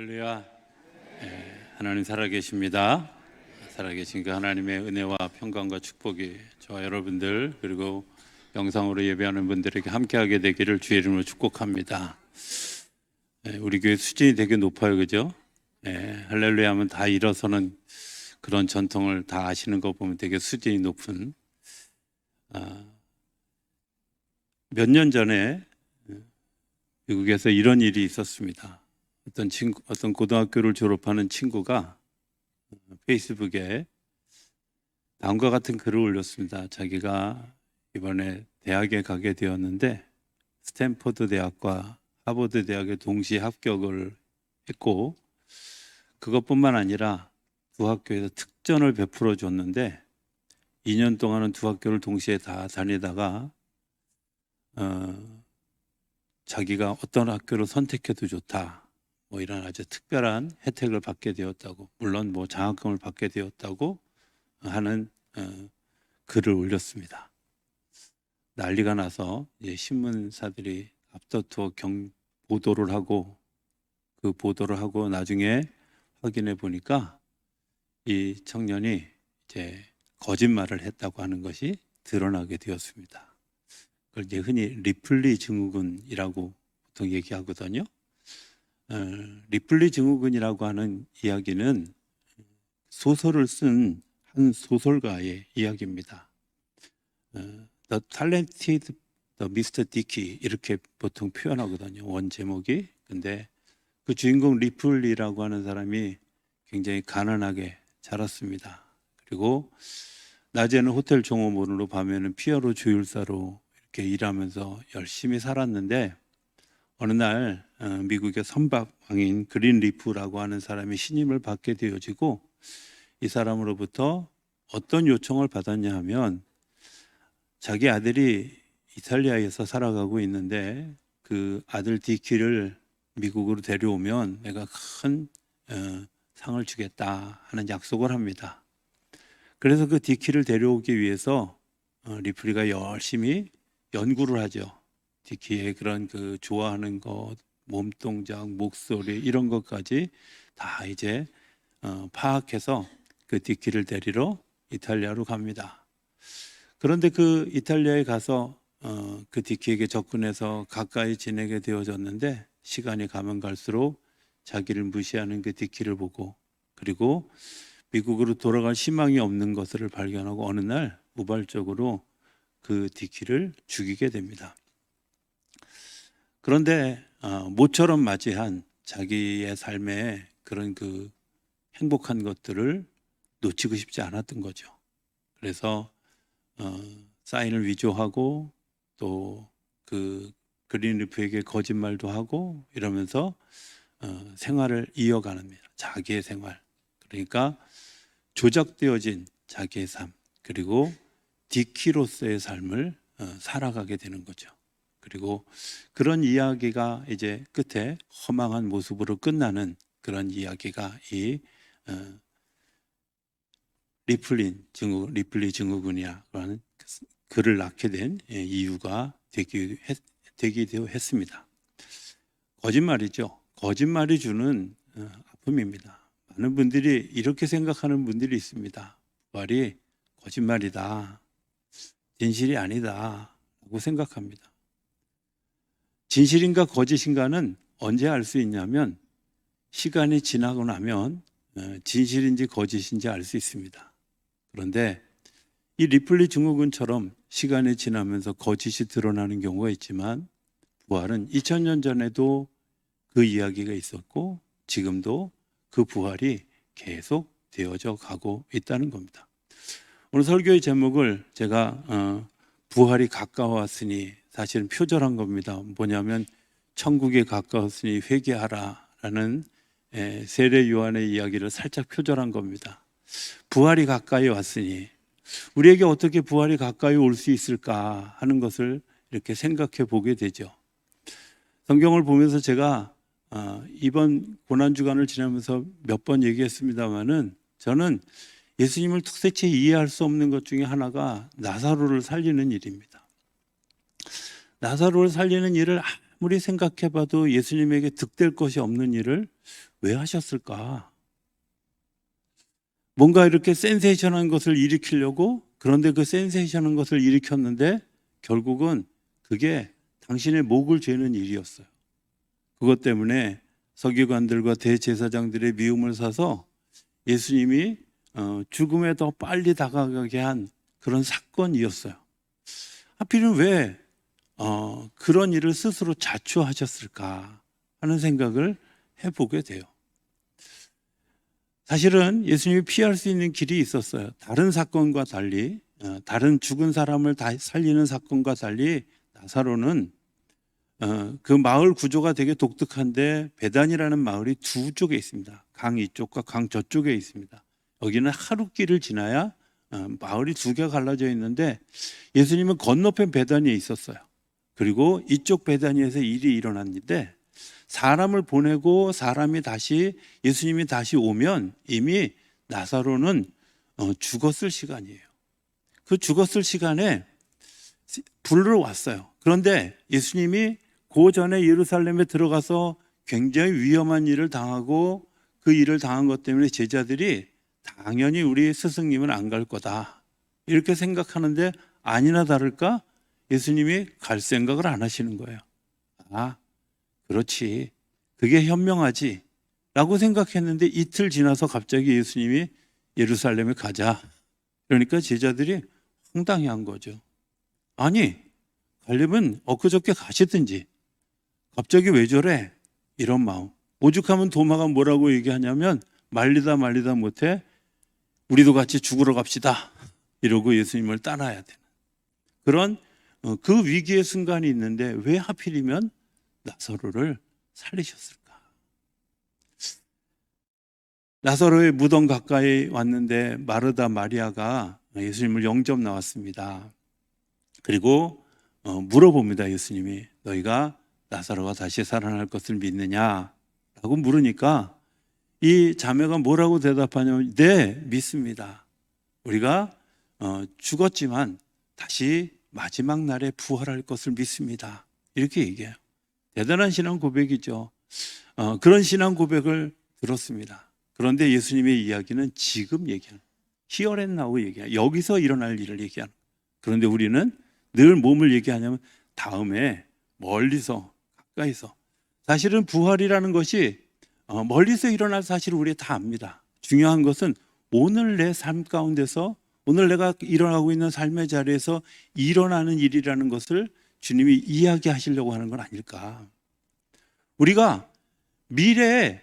할렐루야. 하나님 살아계십니다. 살아계신 그 하나님의 은혜와 평강과 축복이 저와 여러분들 그리고 영상으로 예배하는 분들에게 함께하게 되기를 주의 이름으로 축복합니다. 우리 교회 수준이 되게 높아요, 그죠? 할렐루야 하면 다 일어서는 그런 전통을 다 아시는 거 보면 되게 수준이 높은. 몇 년 전에 미국에서 이런 일이 있었습니다. 어떤 고등학교를 졸업하는 친구가 페이스북에 다음과 같은 글을 올렸습니다. 자기가 이번에 대학에 가게 되었는데 스탠퍼드 대학과 하버드 대학에 동시에 합격을 했고, 그것뿐만 아니라 두 학교에서 특전을 베풀어 줬는데 2년 동안은 두 학교를 동시에 다 다니다가 자기가 어떤 학교를 선택해도 좋다, 뭐 이런 아주 특별한 혜택을 받게 되었다고, 물론 뭐 장학금을 받게 되었다고 하는 글을 올렸습니다. 난리가 나서 이제 신문사들이 앞다투어 보도를 하고, 그 보도를 하고 나중에 확인해 보니까 이 청년이 이제 거짓말을 했다고 하는 것이 드러나게 되었습니다. 그걸 이제 흔히 리플리 증후군이라고 보통 얘기하거든요. 리플리 증후군이라고 하는 이야기는 소설을 쓴 한 소설가의 이야기입니다. The Talented Mr. Dickey 이렇게 보통 표현하거든요, 원 제목이. 근데 그 주인공 리플리라고 하는 사람이 굉장히 가난하게 자랐습니다. 그리고 낮에는 호텔 종업원으로, 밤에는 피아노 조율사로 이렇게 일하면서 열심히 살았는데, 어느 날 미국의 선박왕인 그린리프라고 하는 사람이 신임을 받게 되어지고, 이 사람으로부터 어떤 요청을 받았냐 하면, 자기 아들이 이탈리아에서 살아가고 있는데 그 아들 디키를 미국으로 데려오면 내가 큰 상을 주겠다 하는 약속을 합니다. 그래서 그 디키를 데려오기 위해서 리플리가 열심히 연구를 하죠. 디키의 그런 그 좋아하는 것, 몸동작, 목소리 이런 것까지 다 이제 파악해서 그 디키를 데리러 이탈리아로 갑니다. 그런데 그 이탈리아에 가서 그 디키에게 접근해서 가까이 지내게 되어졌는데, 시간이 가면 갈수록 자기를 무시하는 그 디키를 보고, 그리고 미국으로 돌아갈 희망이 없는 것을 발견하고 어느 날 우발적으로 그 디키를 죽이게 됩니다. 그런데 모처럼 맞이한 자기의 삶에 그런 그 행복한 것들을 놓치고 싶지 않았던 거죠. 그래서 사인을 위조하고 또 그 그린리프에게 거짓말도 하고 이러면서 생활을 이어가는, 자기의 생활, 그러니까 조작되어진 자기의 삶, 그리고 디키로서의 삶을 살아가게 되는 거죠. 그리고 그런 이야기가 이제 끝에 허망한 모습으로 끝나는 그런 이야기가 이 리플리 증후군이라고 하는 글을 낳게 된 이유가 되기도 했습니다. 거짓말이죠. 거짓말이 주는 아픔입니다. 많은 분들이 이렇게 생각하는 분들이 있습니다. 부활이 거짓말이다, 진실이 아니다 라고 생각합니다. 진실인가 거짓인가는 언제 알 수 있냐면, 시간이 지나고 나면 진실인지 거짓인지 알 수 있습니다. 그런데 이 리플리 증후군처럼 시간이 지나면서 거짓이 드러나는 경우가 있지만, 부활은 2000년 전에도 그 이야기가 있었고 지금도 그 부활이 계속 되어져 가고 있다는 겁니다. 오늘 설교의 제목을 제가 부활이 가까웠으니, 사실은 표절한 겁니다. 뭐냐면 천국에 가까웠으니 회개하라라는 세례 요한의 이야기를 살짝 표절한 겁니다. 부활이 가까이 왔으니 우리에게 어떻게 부활이 가까이 올 수 있을까 하는 것을 이렇게 생각해 보게 되죠. 성경을 보면서 제가 이번 고난주간을 지나면서 몇 번 얘기했습니다마는, 저는 예수님을 도대체 이해할 수 없는 것 중에 하나가 나사로를 살리는 일입니다. 나사로를 살리는 일을 아무리 생각해봐도 예수님에게 득될 것이 없는 일을 왜 하셨을까? 뭔가 이렇게 센세이션한 것을 일으키려고, 그런데 그 센세이션한 것을 일으켰는데 결국은 그게 당신의 목을 죄는 일이었어요. 그것 때문에 서기관들과 대제사장들의 미움을 사서 예수님이 죽음에 더 빨리 다가가게 한 그런 사건이었어요. 하필은 왜 그런 일을 스스로 자초하셨을까 하는 생각을 해보게 돼요. 사실은 예수님이 피할 수 있는 길이 있었어요. 다른 사건과 달리, 다른 죽은 사람을 다 살리는 사건과 달리 나사로는 그 마을 구조가 되게 독특한데 베단이라는 마을이 두 쪽에 있습니다. 강 이쪽과 강 저쪽에 있습니다. 여기는 하루길을 지나야 마을이 두 개가 갈라져 있는데 예수님은 건너편 베단위에 있었어요. 그리고 이쪽 베단위에서 일이 일어났는데 사람을 보내고 예수님이 다시 오면 이미 나사로는 죽었을 시간이에요. 그 죽었을 시간에 부르러 왔어요. 그런데 예수님이 그 전에 예루살렘에 들어가서 굉장히 위험한 일을 당하고 그 일을 당한 것 때문에 제자들이 당연히 우리 스승님은 안 갈 거다 이렇게 생각하는데 아니나 다를까 예수님이 갈 생각을 안 하시는 거예요. 아, 그렇지. 그게 현명하지. 라고 생각했는데 이틀 지나서 갑자기 예수님이 예루살렘에 가자. 그러니까 제자들이 황당해한 거죠. 아니, 가려면 엊그저께 가시든지 갑자기 왜 저래? 이런 마음. 오죽하면 도마가 뭐라고 얘기하냐면 말리다 못해 우리도 같이 죽으러 갑시다. 이러고 예수님을 따라야 되는 그런 그 위기의 순간이 있는데 왜 하필이면 나사로를 살리셨을까? 나사로의 무덤 가까이 왔는데 마르다 마리아가 예수님을 영접 나왔습니다. 그리고 물어봅니다. 예수님이 너희가 나사로가 다시 살아날 것을 믿느냐? 라고 물으니까 이 자매가 뭐라고 대답하냐면 네, 믿습니다. 우리가 죽었지만 다시 마지막 날에 부활할 것을 믿습니다. 이렇게 얘기해요. 대단한 신앙 고백이죠. 그런 신앙 고백을 들었습니다. 그런데 예수님의 이야기는 지금 얘기하는 Here and now 얘기해요. 여기서 일어날 일을 얘기하는. 그런데 우리는 늘 몸을 얘기하냐면 다음에 멀리서 가까이서. 사실은 부활이라는 것이 멀리서 일어날 사실을 우리 다 압니다. 중요한 것은 오늘 내 삶 가운데서 오늘 내가 일어나고 있는 삶의 자리에서 일어나는 일이라는 것을 주님이 이야기하시려고 하는 건 아닐까. 우리가 미래에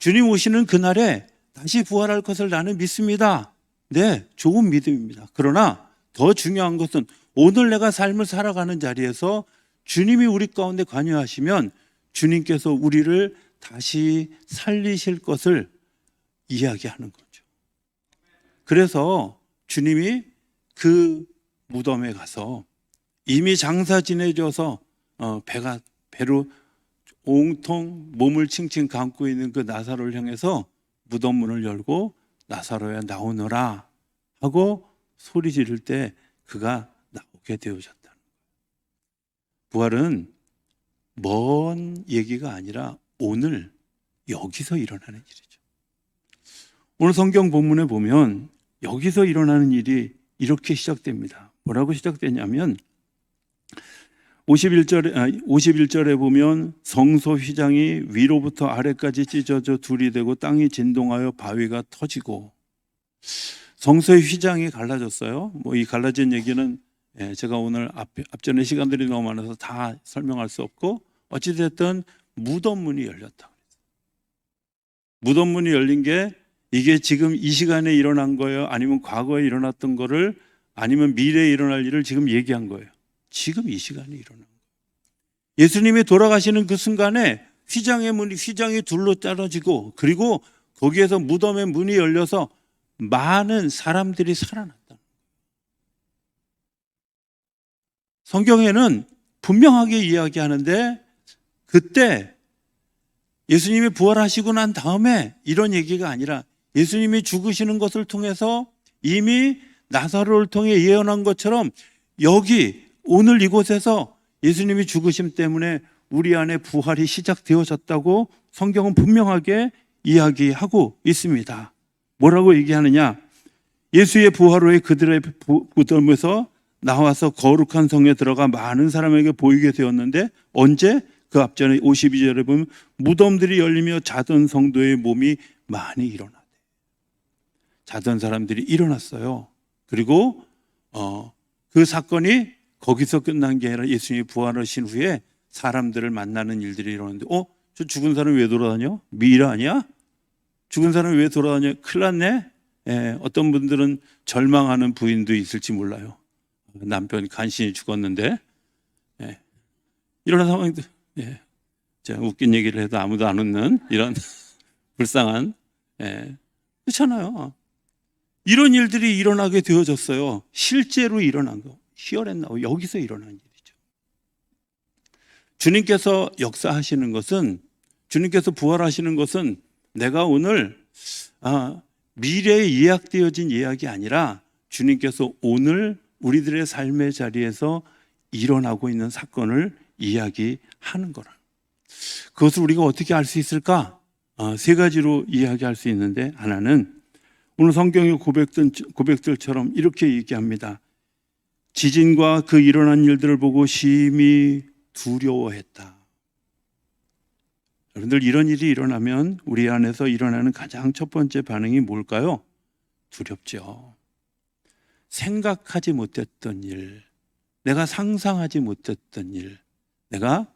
주님 오시는 그날에 다시 부활할 것을 나는 믿습니다. 네, 좋은 믿음입니다. 그러나 더 중요한 것은 오늘 내가 삶을 살아가는 자리에서 주님이 우리 가운데 관여하시면 주님께서 우리를 다시 살리실 것을 이야기하는 거죠. 그래서 주님이 그 무덤에 가서 이미 장사 지내져서 배로 온통 몸을 칭칭 감고 있는 그 나사로를 향해서 무덤 문을 열고 나사로야 나오너라 하고 소리 지를 때 그가 나오게 되어졌다는 거예요. 부활은 먼 얘기가 아니라 오늘 여기서 일어나는 일이죠. 오늘 성경 본문에 보면 여기서 일어나는 일이 이렇게 시작됩니다. 뭐라고 시작되냐면 51절에 보면 성소 휘장이 위로부터 아래까지 찢어져 둘이 되고 땅이 진동하여 바위가 터지고 성소의 휘장이 갈라졌어요. 이 갈라진 얘기는 제가 오늘 앞전에 시간들이 너무 많아서 다 설명할 수 없고 어찌됐든 무덤문이 열렸다. 무덤문이 열린 게 이게 지금 이 시간에 일어난 거예요? 아니면 과거에 일어났던 거를 아니면 미래에 일어날 일을 지금 얘기한 거예요? 지금 이 시간에 일어난 거예요. 예수님이 돌아가시는 그 순간에 휘장이 둘로 떨어지고 그리고 거기에서 무덤의 문이 열려서 많은 사람들이 살아났다. 성경에는 분명하게 이야기하는데 그때 예수님이 부활하시고 난 다음에 이런 얘기가 아니라 예수님이 죽으시는 것을 통해서 이미 나사로를 통해 예언한 것처럼 여기 오늘 이곳에서 예수님이 죽으심 때문에 우리 안에 부활이 시작되어졌다고 성경은 분명하게 이야기하고 있습니다. 뭐라고 얘기하느냐? 예수의 부활 후에 그들의 무덤에서 나와서 거룩한 성에 들어가 많은 사람에게 보이게 되었는데, 언제? 그 앞전에 52절에 보면 무덤들이 열리며 자던 성도의 몸이 많이 일어나대. 자던 사람들이 일어났어요. 그리고 그 사건이 거기서 끝난 게 아니라 예수님이 부활하신 후에 사람들을 만나는 일들이 일어났는데, 저 죽은 사람이 왜 돌아다녀? 미이라 아니야? 죽은 사람이 왜 돌아다녀? 큰일 났네. 어떤 분들은 절망하는 부인도 있을지 몰라요. 남편이 간신히 죽었는데, 이런 상황도, 제가 웃긴 얘기를 해도 아무도 안 웃는 이런 불쌍한, 그렇잖아요. 이런 일들이 일어나게 되어졌어요. 실제로 일어난 거. 히어앤나우, 여기서 일어난 일이죠. 주님께서 역사하시는 것은, 주님께서 부활하시는 것은 내가 오늘 미래에 예약되어진 예약이 아니라 주님께서 오늘 우리들의 삶의 자리에서 일어나고 있는 사건을 이야기하는 거라. 그것을 우리가 어떻게 알 수 있을까? 세 가지로 이야기할 수 있는데, 하나는 오늘 성경의 고백들처럼 이렇게 얘기합니다. 지진과 그 일어난 일들을 보고 심히 두려워했다. 여러분들, 이런 일이 일어나면 우리 안에서 일어나는 가장 첫 번째 반응이 뭘까요? 두렵죠. 생각하지 못했던 일, 내가 상상하지 못했던 일, 내가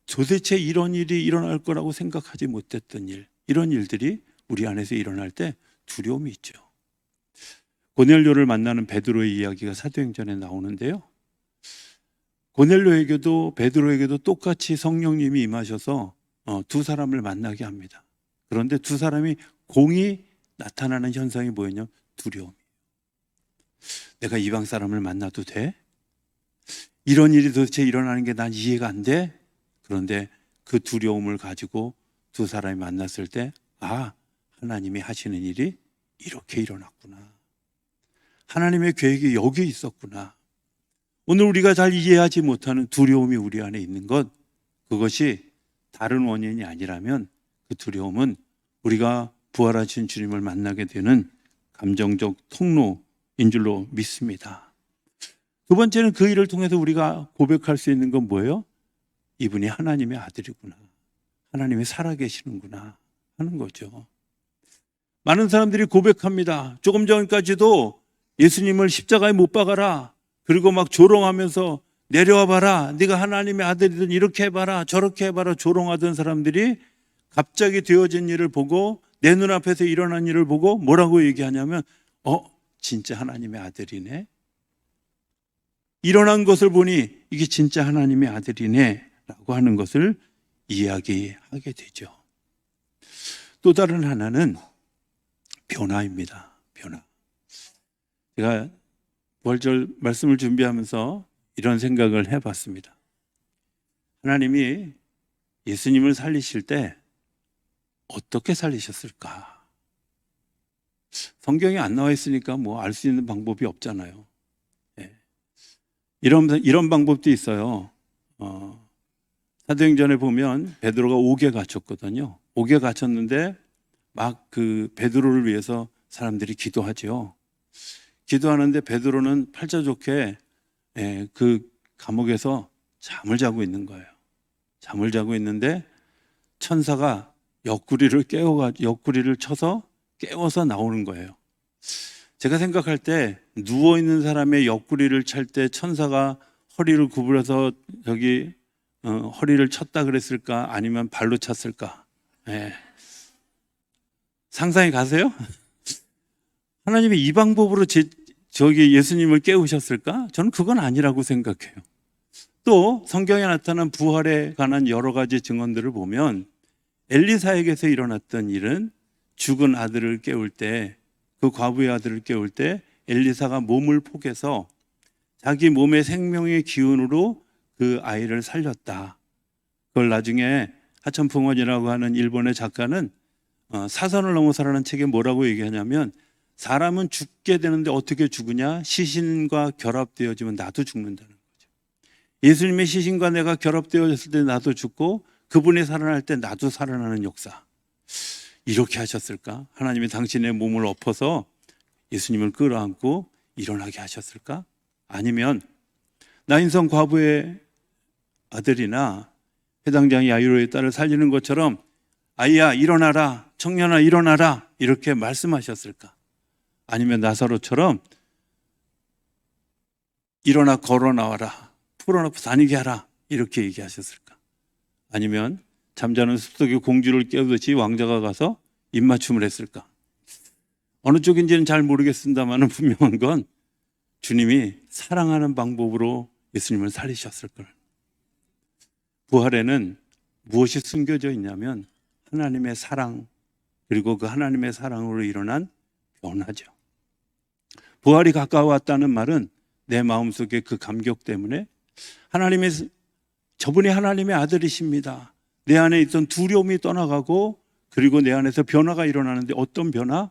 도대체 이런 일이 일어날 거라고 생각하지 못했던 일, 이런 일들이 우리 안에서 일어날 때 두려움이 있죠. 고넬료를 만나는 베드로의 이야기가 사도행전에 나오는데요. 고넬료에게도 베드로에게도 똑같이 성령님이 임하셔서 두 사람을 만나게 합니다. 그런데 두 사람이 공히 나타나는 현상이 뭐였냐면 두려움이에요. 내가 이방 사람을 만나도 돼? 이런 일이 도대체 일어나는 게 난 이해가 안 돼? 그런데 그 두려움을 가지고 두 사람이 만났을 때, 하나님이 하시는 일이 이렇게 일어났구나. 하나님의 계획이 여기 있었구나. 오늘 우리가 잘 이해하지 못하는 두려움이 우리 안에 있는 것, 그것이 다른 원인이 아니라면 그 두려움은 우리가 부활하신 주님을 만나게 되는 감정적 통로인 줄로 믿습니다. 두 번째는 그 일을 통해서 우리가 고백할 수 있는 건 뭐예요? 이분이 하나님의 아들이구나, 하나님이 살아계시는구나 하는 거죠. 많은 사람들이 고백합니다. 조금 전까지도 예수님을 십자가에 못 박아라, 그리고 막 조롱하면서 내려와 봐라, 네가 하나님의 아들이든 이렇게 해봐라 저렇게 해봐라 조롱하던 사람들이 갑자기 되어진 일을 보고, 내 눈앞에서 일어난 일을 보고 뭐라고 얘기하냐면 진짜 하나님의 아들이네, 일어난 것을 보니 이게 진짜 하나님의 아들이네 라고 하는 것을 이야기하게 되죠. 또 다른 하나는 변화입니다. 변화. 제가 부활절 말씀을 준비하면서 이런 생각을 해봤습니다. 하나님이 예수님을 살리실 때 어떻게 살리셨을까? 성경에 안 나와 있으니까 뭐 알 수 있는 방법이 없잖아요. 이런 방법도 있어요. 사도행전에 보면 베드로가 옥에 갇혔거든요. 옥에 갇혔는데 막 그 베드로를 위해서 사람들이 기도하죠. 기도하는데 베드로는 팔자 좋게 그 감옥에서 잠을 자고 있는 거예요. 잠을 자고 있는데 천사가 옆구리를 쳐서 깨워서 나오는 거예요. 제가 생각할 때 누워있는 사람의 옆구리를 찰 때 천사가 허리를 구부려서 허리를 쳤다 그랬을까, 아니면 발로 찼을까? 상상이 가세요? 하나님이 이 방법으로 예수님을 깨우셨을까? 저는 그건 아니라고 생각해요. 또 성경에 나타난 부활에 관한 여러 가지 증언들을 보면 엘리사에게서 일어났던 일은, 죽은 아들을 깨울 때, 그 과부의 아들을 깨울 때 엘리사가 몸을 포개서 자기 몸의 생명의 기운으로 그 아이를 살렸다. 그걸 나중에 하천풍원이라고 하는 일본의 작가는 사선을 넘어서라는 책에 뭐라고 얘기하냐면, 사람은 죽게 되는데 어떻게 죽으냐? 시신과 결합되어지면 나도 죽는다는 거죠. 예수님의 시신과 내가 결합되어졌을 때 나도 죽고 그분이 살아날 때 나도 살아나는 역사. 이렇게 하셨을까? 하나님이 당신의 몸을 엎어서 예수님을 끌어안고 일어나게 하셨을까? 아니면 나인성 과부의 아들이나 회당장 야이로의 딸을 살리는 것처럼 아이야 일어나라, 청년아 일어나라 이렇게 말씀하셨을까? 아니면 나사로처럼 일어나 걸어 나와라, 풀어놓고 다니게 하라 이렇게 얘기하셨을까? 아니면 잠자는 숲속의 공주를 깨우듯이 왕자가 가서 입맞춤을 했을까? 어느 쪽인지는 잘 모르겠습니다만 분명한 건 주님이 사랑하는 방법으로 예수님을 살리셨을 거예요. 부활에는 무엇이 숨겨져 있냐면 하나님의 사랑, 그리고 그 하나님의 사랑으로 일어난 변화죠. 부활이 가까워왔다는 말은 내 마음속에 그 감격 때문에 저분이 하나님의 아들이십니다. 내 안에 있던 두려움이 떠나가고 그리고 내 안에서 변화가 일어나는데 어떤 변화?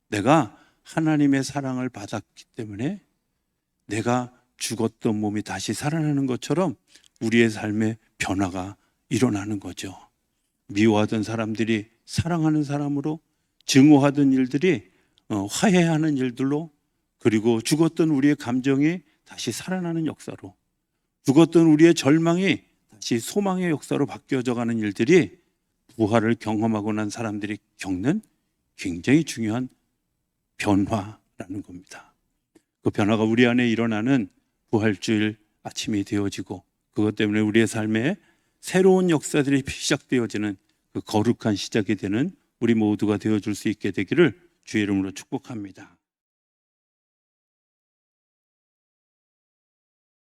내가 하나님의 사랑을 받았기 때문에 내가 죽었던 몸이 다시 살아나는 것처럼 우리의 삶에 변화가 일어나는 거죠. 미워하던 사람들이 사랑하는 사람으로, 증오하던 일들이 화해하는 일들로, 그리고 죽었던 우리의 감정이 다시 살아나는 역사로, 죽었던 우리의 절망이 다시 소망의 역사로 바뀌어져 가는 일들이 부활을 경험하고 난 사람들이 겪는 굉장히 중요한 변화라는 겁니다. 그 변화가 우리 안에 일어나는 부활주일 아침이 되어지고 그것 때문에 우리의 삶에 새로운 역사들이 시작되어지는 그 거룩한 시작이 되는 우리 모두가 되어줄 수 있게 되기를 주의 이름으로 축복합니다.